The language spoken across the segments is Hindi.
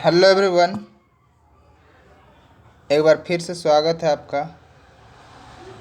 Hello everyone. एक बार फिर से स्वागत है आपका।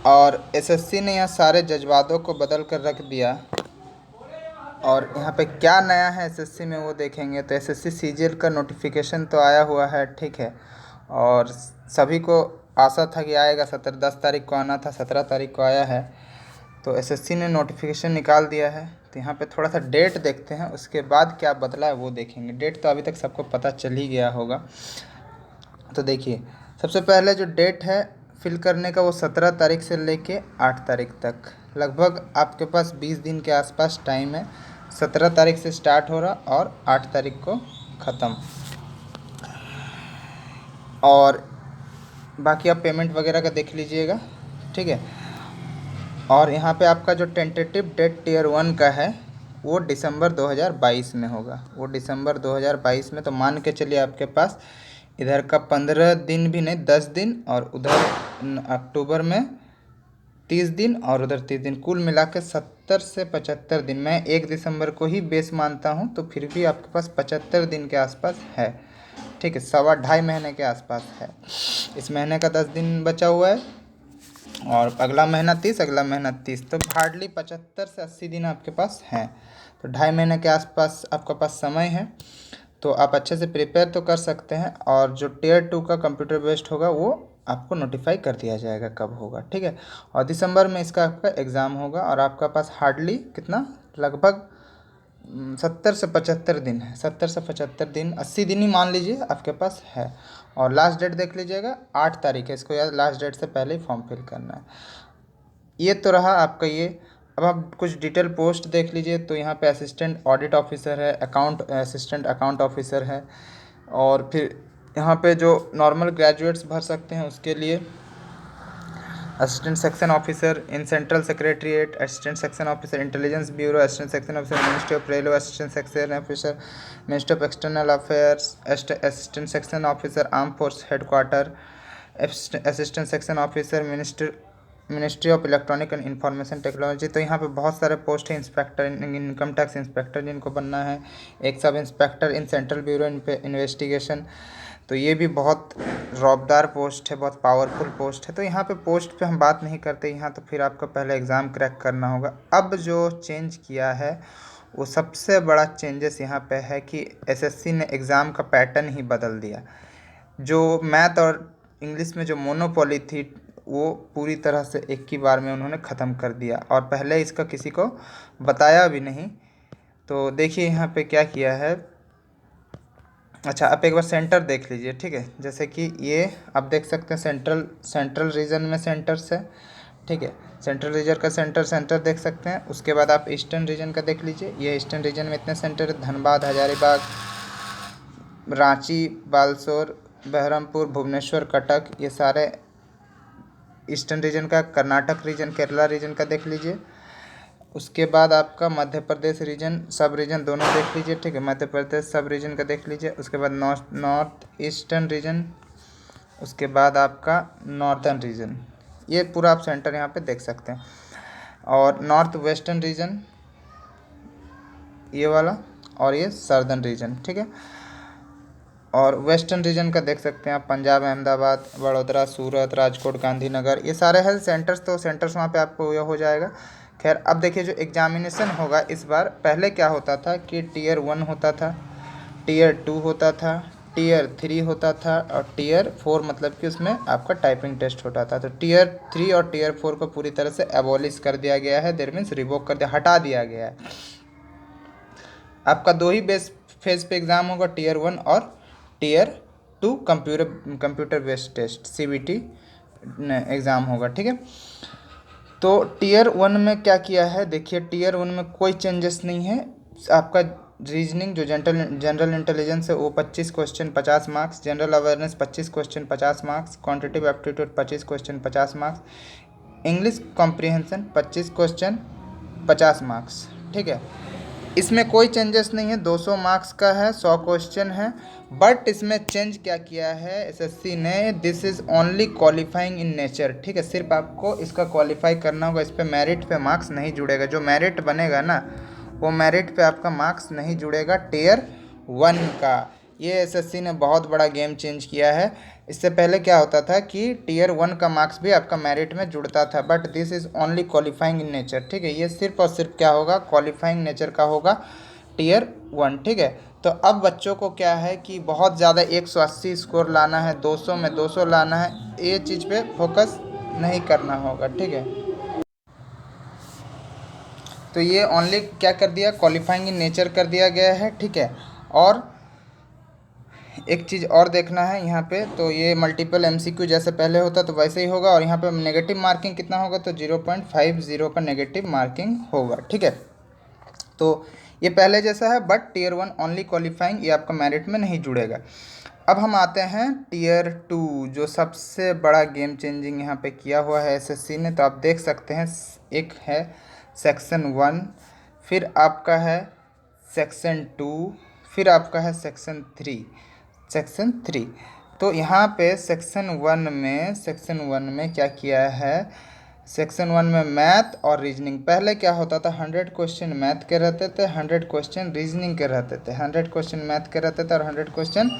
और एसएससी ने यहाँ सारे जज्बातों को बदल कर रख दिया। और यहाँ पे क्या नया है एसएससी में वो देखेंगे। तो एसएससी सीजीएल का नोटिफिकेशन तो आया हुआ है, ठीक है। और सभी को आशा था कि आएगा, 10 तारीख को आना था, 17 तारीख को आया है। तो एसएससी ने नोटिफिकेशन निकाल दिया है। तो यहाँ पे थोड़ा सा डेट देखते हैं, उसके बाद क्या बदला है वो देखेंगे। डेट तो अभी तक सबको पता चल ही गया होगा। तो देखिए, सबसे पहले जो डेट है फिल करने का वो 17 तारीख से लेके 8 तारीख तक, लगभग आपके पास 20 दिन के आसपास टाइम है। 17 तारीख से स्टार्ट हो रहा और 8 तारीख को ख़त्म। और बाकी आप पेमेंट वगैरह का देख लीजिएगा, ठीक है। और यहाँ पे आपका जो टेंटेटिव डेट टियर 1 का है वो दिसंबर 2022 में होगा। वो दिसंबर 2022 में, तो मान के चलिए आपके पास इधर का 15 दिन भी नहीं, 10 दिन, और उधर अक्टूबर में 30 दिन और उधर 30 दिन, कुल मिला के 70 से 75 दिन। मैं 1 दिसंबर को ही बेस मानता हूँ, तो फिर भी आपके पास 75 दिन के आसपास है, ठीक है। 2.5 महीने के आसपास है। इस महीने का 10 दिन बचा हुआ है और अगला महीना 30, अगला महीना 30, तो हार्डली 75 से 80 दिन आपके पास हैं। तो 2.5 महीने के आसपास आपके पास समय है। तो आप अच्छे से प्रिपेयर तो कर सकते हैं। और जो टियर 2 का कंप्यूटर बेस्ड होगा वो आपको नोटिफाई कर दिया जाएगा कब होगा, ठीक है। और दिसंबर में इसका आपका एग्ज़ाम होगा। और आपका पास हार्डली कितना, लगभग 70 से 75 दिन है। 70 से 75 दिन, 80 दिन ही मान लीजिए आपके पास है। और लास्ट डेट देख लीजिएगा, 8 तारीख है। इसको याद, लास्ट डेट से पहले ही फॉर्म फिल करना है। ये तो रहा आपका ये। अब आप कुछ डिटेल पोस्ट देख लीजिए। तो यहाँ पे असिस्टेंट ऑडिट ऑफिसर है, असिस्टेंट अकाउंट ऑफिसर है। और फिर यहाँ पे जो नॉर्मल ग्रेजुएट्स भर सकते हैं उसके लिए assistant section officer in central secretariat, assistant section officer intelligence bureau, assistant section officer ministry of railway, assistant section officer ministry of external affairs, assistant section officer arm force headquarter, assistant section officer ministry of electronic and information technology. तो यहाँ पे बहुत सारे पोस्ट हैं। इंस्पेक्टर, इनकम टैक्स इंस्पेक्टर जिनको बनना है, एक sub inspector in central bureau investigation. तो ये भी बहुत रौबदार पोस्ट है, बहुत पावरफुल पोस्ट है। तो यहाँ पे पोस्ट पे हम बात नहीं करते। यहाँ तो फिर आपको पहले एग्ज़ाम क्रैक करना होगा। अब जो चेंज किया है वो सबसे बड़ा चेंजेस यहाँ पे है कि एसएससी ने एग्ज़ाम का पैटर्न ही बदल दिया। जो मैथ और इंग्लिश में जो मोनोपोली थी वो पूरी तरह से एक ही बार में उन्होंने ख़त्म कर दिया। और पहले इसका किसी को बताया भी नहीं। तो देखिए यहाँ पे क्या किया है। अच्छा, आप एक बार सेंटर देख लीजिए, ठीक है। जैसे कि ये आप देख सकते हैं सेंट्रल रीजन में सेंटर्स है, ठीक है। सेंट्रल रीजन का सेंटर देख सकते हैं। उसके बाद आप ईस्टर्न रीजन का देख लीजिए। ये ईस्टर्न रीजन में इतने सेंटर है: धनबाद, हजारीबाग, रांची, बालसोर, बहरमपुर, भुवनेश्वर, कटक। ये सारे ईस्टर्न रीजन का। कर्नाटक रीजन, केरला रीजन का देख लीजिए। उसके बाद आपका मध्य प्रदेश रीजन, सब रीजन दोनों देख लीजिए, ठीक है। मध्य प्रदेश सब रीजन का देख लीजिए। उसके बाद नॉर्थ ईस्टर्न रीजन, उसके बाद आपका नॉर्थर्न रीजन। ये पूरा आप सेंटर यहाँ पे देख सकते हैं। और नॉर्थ वेस्टर्न रीजन ये वाला, और ये सर्दर्न रीजन, ठीक है। और वेस्टर्न रीजन का देख सकते हैं आप, पंजाब, अहमदाबाद, वडोदरा, सूरत, राजकोट, गांधीनगर। ये सारे हेल्थ सेंटर्स, तो सेंटर्स वहाँ पे आपको यह हो जाएगा। खैर, अब देखिए जो एग्जामिनेशन होगा इस बार, पहले क्या होता था कि टियर 1 होता था, टियर 2 होता था, टियर 3 होता था, और टियर 4 मतलब कि उसमें आपका टाइपिंग टेस्ट होता था। तो टियर 3 और टियर 4 को पूरी तरह से एबॉलिश कर दिया गया है। देयर मीन्स रिवोक कर दिया, हटा दिया गया है। आपका दो ही बेस फेज पे एग्ज़ाम होगा, टियर 1 और tier 2 computer based test, CBT exam होगा, ठीक है। तो टियर 1 में क्या किया है, देखिए टियर 1 में कोई चेंजेस नहीं है। आपका रीजनिंग जो जनरल इंटेलिजेंस है वो 25 question 50 marks, general awareness 25 question 50 marks, quantitative aptitude 25 question 50 marks, English comprehension 25 question 50 marks, ठीक है। इसमें कोई चेंजेस नहीं है। 200 मार्क्स का है, 100 क्वेश्चन है। बट इसमें चेंज क्या किया है एसएससी ने, this is only qualifying in nature, ठीक है। सिर्फ आपको इसका क्वालिफाई करना होगा। इस पर मेरिट पे मार्क्स नहीं जुड़ेगा। जो मेरिट बनेगा ना, वो मेरिट पे आपका मार्क्स नहीं जुड़ेगा टियर 1 का। ये एसएससी ने बहुत बड़ा गेम चेंज किया है। इससे पहले क्या होता था कि टीयर 1 का मार्क्स भी आपका मेरिट में जुड़ता था, but this is only qualifying in nature, ठीक है। ये सिर्फ और सिर्फ क्या होगा, क्वालिफाइंग नेचर का होगा टीयर 1, ठीक है। तो अब बच्चों को क्या है कि बहुत ज़्यादा 180 स्कोर लाना है, 200 में 200 लाना है, ये चीज़ पे फोकस नहीं करना होगा, ठीक है। तो ये ओनली क्या कर दिया, क्वालिफाइंग इन नेचर कर दिया गया है, ठीक है। और एक चीज़ और देखना है यहाँ पे, तो ये मल्टीपल एमसीक्यू जैसे पहले होता तो वैसे ही होगा, और यहाँ पे नेगेटिव मार्किंग कितना होगा, तो 0.50 का नेगेटिव मार्किंग होगा, ठीक है। तो ये पहले जैसा है, बट टीयर 1 ओनली क्वालिफाइंग, ये आपका मेरिट में नहीं जुड़ेगा। अब हम आते हैं टीयर 2, जो सबसे बड़ा गेम चेंजिंग यहाँ पे किया हुआ है एसएससी ने। तो आप देख सकते हैं, एक है सेक्शन 1, फिर आपका है सेक्शन 2, फिर आपका है सेक्शन 3। तो यहाँ पे सेक्शन 1 में क्या किया है, सेक्शन 1 में मैथ और रीजनिंग, पहले क्या होता था 100 क्वेश्चन मैथ के रहते थे, 100 क्वेश्चन रीजनिंग के रहते थे, 100 क्वेश्चन मैथ के रहते थे और 100 क्वेश्चन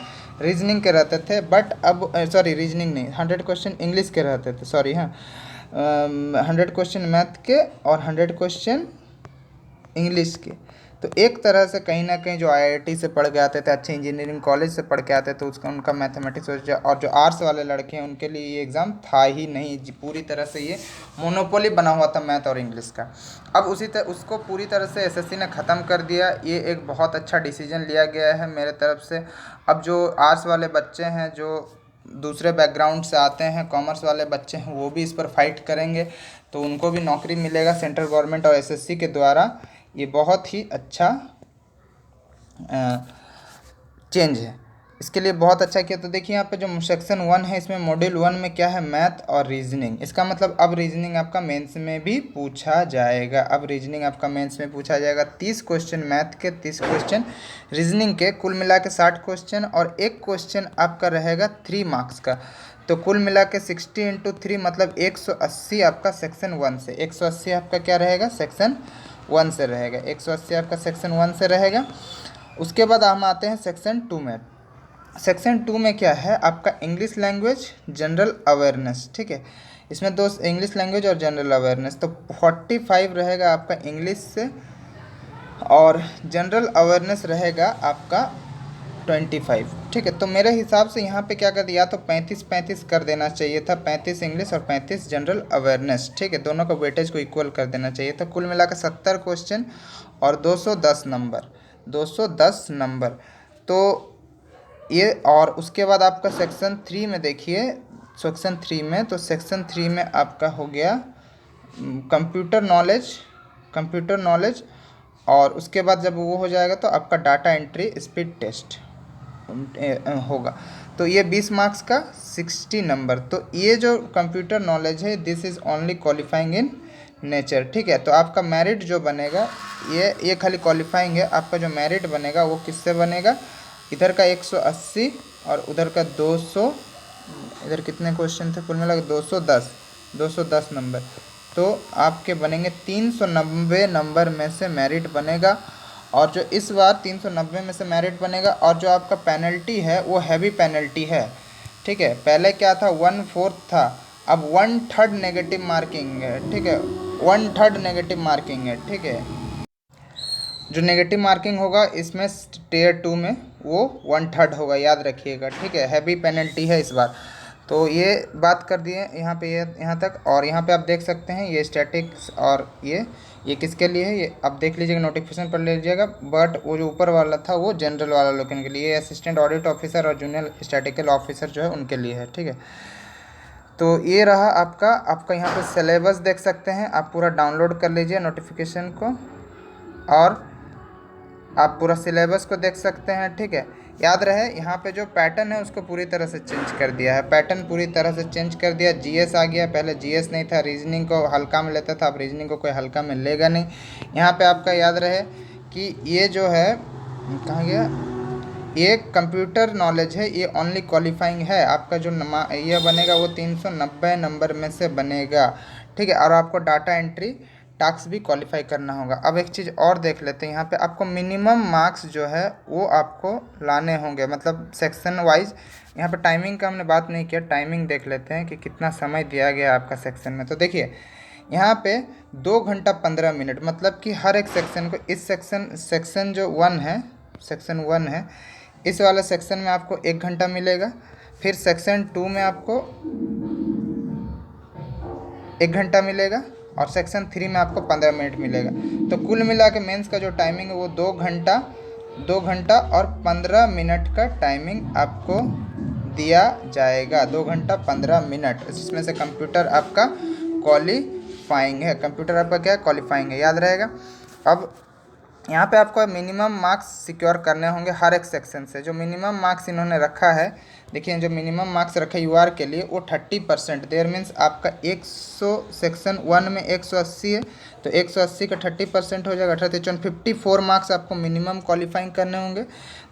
रीजनिंग के रहते थे। बट अब सॉरी, रीजनिंग नहीं, 100 क्वेश्चन इंग्लिश के रहते थे, सॉरी, हाँ, 100 क्वेश्चन मैथ के और 100 क्वेश्चन इंग्लिश के। तो एक तरह से कहीं ना कहीं जो आईआईटी से पढ़ के आते थे, अच्छे इंजीनियरिंग कॉलेज से पढ़ के आते थे, उसका उनका मैथमेटिक्स और जो आर्ट्स वाले लड़के हैं उनके लिए ये एग्ज़ाम था ही नहीं जी, पूरी तरह से ये मोनोपोली बना हुआ था मैथ और इंग्लिश का। अब उसको पूरी तरह से एसएससी ने ख़त्म कर दिया। ये एक बहुत अच्छा डिसीजन लिया गया है मेरे तरफ से। अब जो आर्ट्स वाले बच्चे हैं, जो दूसरे बैकग्राउंड से आते हैं, कॉमर्स वाले बच्चे हैं, वो भी इस पर फाइट करेंगे, तो उनको भी नौकरी मिलेगा सेंट्रल गवर्नमेंट और एसएससी के द्वारा। ये बहुत ही अच्छा चेंज है, इसके लिए बहुत अच्छा किया। तो देखिए यहाँ पे जो सेक्शन 1 है, इसमें मॉड्यूल 1 में क्या है, मैथ और रीजनिंग। इसका मतलब अब रीजनिंग आपका मेंस में भी पूछा जाएगा। अब रीजनिंग आपका मेंस में पूछा जाएगा। 30 क्वेश्चन मैथ के, 30 क्वेश्चन रीजनिंग के, कुल मिला के 60 क्वेश्चन, और एक क्वेश्चन आपका रहेगा 3 मार्क्स का। तो कुल मिला के 60 × 3 मतलब 180 आपका सेक्शन 1 से, 180 आपका क्या रहेगा, सेक्शन 1 से रहेगा, 180 आपका सेक्शन 1 से रहेगा। उसके बाद हम आते हैं सेक्शन 2 में। सेक्शन 2 में क्या है आपका, इंग्लिश लैंग्वेज, जनरल अवेयरनेस, ठीक है। इसमें दो, इंग्लिश लैंग्वेज और जनरल अवेयरनेस। तो 45 रहेगा आपका इंग्लिश से, और जनरल अवेयरनेस रहेगा आपका 25, ठीक है। तो मेरे हिसाब से यहाँ पे क्या कर दिया, तो 35-35 कर देना चाहिए था, 35 इंग्लिश और 35 जनरल अवेयरनेस, ठीक है। दोनों का वेटेज को इक्वल कर देना चाहिए था। कुल मिलाकर 70 क्वेश्चन और 210 नंबर, 210 नंबर। तो ये, और उसके बाद आपका सेक्शन 3 में देखिए, सेक्शन 3 में, तो सेक्शन 3 में आपका हो गया कंप्यूटर नॉलेज, और उसके बाद जब वो हो जाएगा तो आपका डाटा एंट्री स्पीड टेस्ट होगा। तो ये 20 मार्क्स का 60 नंबर। तो ये जो कंप्यूटर नॉलेज है, this is only qualifying in nature, ठीक है। तो आपका मेरिट जो बनेगा, ये खाली क्वालिफाइंग है। आपका जो मेरिट बनेगा वो किससे बनेगा, इधर का 180 और उधर का 200, इधर कितने क्वेश्चन थे कुल मिला के, 210 नंबर। तो आपके बनेंगे 390 नंबर में से मेरिट बनेगा। और जो इस बार 390 में से मेरिट बनेगा, और जो आपका पेनल्टी है वो हैवी पेनल्टी है, ठीक है। पहले क्या था, 1/4 था, अब 1/3 नेगेटिव मार्किंग है, ठीक है, 1/3 नेगेटिव मार्किंग है, ठीक है। जो नेगेटिव मार्किंग होगा इसमें टीयर 2 में वो 1/3 होगा, याद रखिएगा, ठीक है। हैवी पेनल्टी है इस बार। तो ये बात कर दिए यहाँ पे, ये यहाँ तक। और यहाँ पे आप देख सकते हैं ये स्टैटिक्स, और ये किसके लिए है, ये आप देख लीजिएगा, नोटिफिकेशन पढ़ लीजिएगा। बट वो जो ऊपर वाला था वो जनरल वाला लोगों के लिए, असिस्टेंट ऑडिट ऑफिसर और जूनियर स्टैटिकल ऑफिसर जो है उनके लिए है, ठीक है। तो ये रहा आपका यहाँ पे सिलेबस देख सकते हैं, आप पूरा डाउनलोड कर लीजिए नोटिफिकेशन को, और आप पूरा सिलेबस को देख सकते हैं, ठीक है। याद रहे, यहाँ पे जो पैटर्न है उसको पूरी तरह से चेंज कर दिया है, पैटर्न पूरी तरह से चेंज कर दिया। जीएस आ गया, पहले जीएस नहीं था, रीजनिंग को हल्का में लेता था, अब रीजनिंग को कोई हल्का में लेगा नहीं। यहाँ पे आपका याद रहे कि ये जो है, कहाँ गया, ये कंप्यूटर नॉलेज है, ये ओनली क्वालिफाइंग है। आपका जो ये बनेगा वो 390 नंबर में से बनेगा, ठीक है। और आपको डाटा एंट्री टास्क भी क्वालिफाई करना होगा। अब एक चीज़ और देख लेते हैं, यहाँ पे आपको मिनिमम मार्क्स जो है वो आपको लाने होंगे, मतलब सेक्शन वाइज। यहाँ पे टाइमिंग का हमने बात नहीं किया, टाइमिंग देख लेते हैं कि कितना समय दिया गया है आपका सेक्शन में। तो देखिए यहाँ पे 2 घंटा 15 मिनट, मतलब कि हर एक सेक्शन को, इस सेक्शन जो सेक्शन 1 है, इस वाले सेक्शन में आपको 1 घंटा मिलेगा। फिर सेक्शन 2 में आपको 1 घंटा मिलेगा और सेक्शन 3 में आपको 15 मिनट मिलेगा। तो कुल मिला के मेंस का जो टाइमिंग है वो 2 घंटा और 15 मिनट का टाइमिंग आपको दिया जाएगा। 2 घंटा 15 मिनट, इसमें से कंप्यूटर आपका क्वालिफाइंग है। कंप्यूटर आपका क्या है? क्वालिफाइंग है, याद रहेगा। अब यहाँ पे आपको मिनिमम मार्क्स सिक्योर करने होंगे हर एक सेक्शन से। जो मिनिमम मार्क्स इन्होंने रखा है, देखिए जो मिनिमम मार्क्स रखा है यूआर के लिए वो 30%। देयर मीन्स आपका 100, सेक्शन 1 में 180 है तो 180 का 30% हो जाएगा, 54 मार्क्स आपको मिनिमम क्वालिफाइंग करने होंगे।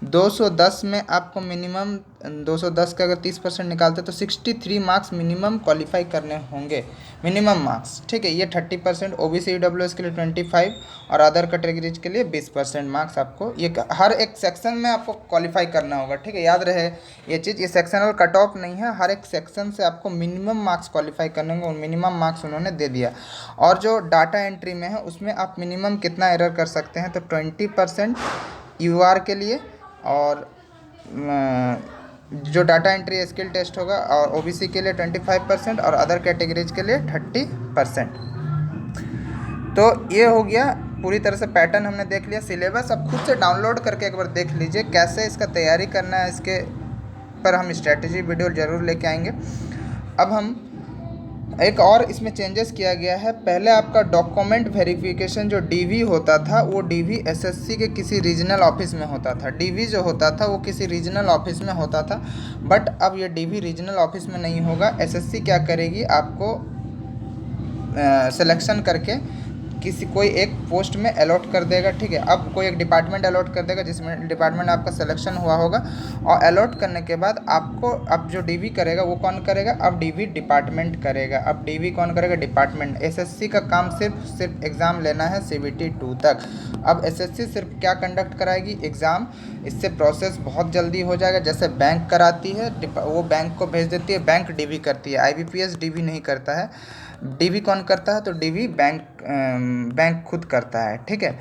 210 में आपको मिनिमम 210 का अगर 30% निकालते हैं तो 63 मार्क्स मिनिमम क्वालिफाई करने होंगे, मिनिमम मार्क्स, ठीक है। ये 30%, ओबीसी ईडब्ल्यूएस के लिए 25 और अदर कैटेगरीज के लिए 20% मार्क्स आपको ये हर एक सेक्शन में आपको क्वालिफाई करना होगा, ठीक है। याद रहे ये चीज़, ये सेक्शनल कट ऑफ नहीं है, हर एक सेक्शन से आपको मिनिमम मार्क्स क्वालिफाई करने होंगे और मिनिमम मार्क्स उन्होंने दे दिया। और जो डाटा एंट्री में है उसमें आप मिनिमम कितना एरर कर सकते हैं, तो 20% यूआर के लिए, और जो डाटा एंट्री स्किल टेस्ट होगा और ओबीसी के लिए 25% और अदर कैटेगरीज के लिए 30%। तो ये हो गया पूरी तरह से पैटर्न हमने देख लिया। सिलेबस अब खुद से डाउनलोड करके एक बार देख लीजिए कैसे इसका तैयारी करना है, इसके पर हम स्ट्रैटेजी वीडियो ज़रूर लेके आएंगे। अब हम एक और इसमें चेंजेस किया गया है। पहले आपका डॉक्यूमेंट वेरिफिकेशन जो डीवी होता था वो डीवी एसएससी के किसी रीजनल ऑफिस में होता था। डीवी जो होता था वो किसी रीजनल ऑफिस में होता था, बट अब ये डीवी रीजनल ऑफिस में नहीं होगा। एसएससी क्या करेगी, आपको सिलेक्शन करके कोई एक पोस्ट में अलॉट कर देगा, ठीक है। अब कोई एक डिपार्टमेंट अलॉट कर देगा जिसमें डिपार्टमेंट आपका सिलेक्शन हुआ होगा, और अलॉट करने के बाद आपको अब जो डीवी करेगा वो कौन करेगा, अब डीवी डिपार्टमेंट करेगा। अब डीवी कौन करेगा, डिपार्टमेंट। एसएससी का काम सिर्फ एग्ज़ाम लेना है CBT 2 तक। अब एसएससी सिर्फ क्या कंडक्ट कराएगी, एग्ज़ाम। इससे प्रोसेस बहुत जल्दी हो जाएगा। जैसे बैंक कराती है, वो बैंक को भेज देती है, बैंक डीवी करती है। IBPS डीवी नहीं करता है, डीवी कौन करता है, तो डीवी बैंक खुद करता है, ठीक है।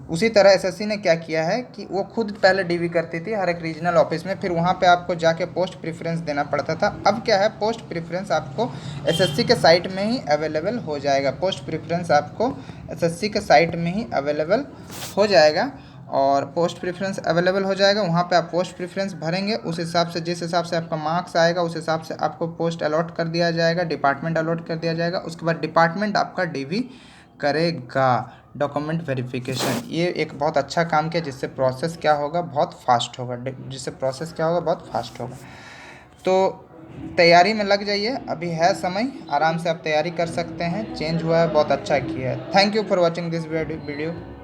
उसी तरह एसएससी ने क्या किया है कि वो खुद पहले डीवी करती थी हर एक रीजनल ऑफिस में, फिर वहाँ पे आपको जाके पोस्ट प्रेफरेंस देना पड़ता था। अब क्या है, पोस्ट प्रेफरेंस आपको एसएससी के साइट में ही अवेलेबल हो जाएगा। पोस्ट प्रेफरेंस आपको एसएससी के साइट में ही अवेलेबल हो जाएगा, और पोस्ट प्रेफरेंस अवेलेबल हो जाएगा। वहाँ पे आप पोस्ट प्रेफरेंस भरेंगे, उस हिसाब से, जिस हिसाब से आपका मार्क्स आएगा उस हिसाब से आपको पोस्ट अलॉट कर दिया जाएगा, डिपार्टमेंट अलॉट कर दिया जाएगा। उसके बाद डिपार्टमेंट आपका डीवी करेगा, डॉक्यूमेंट वेरिफिकेशन। ये एक बहुत अच्छा काम किया, जिससे प्रोसेस क्या होगा, बहुत फास्ट होगा, बहुत फास्ट होगा। तो तैयारी में लग जाइए, अभी है समय, आराम से आप तैयारी कर सकते हैं। चेंज हुआ है, बहुत अच्छा किया है। Thank you for watching this video.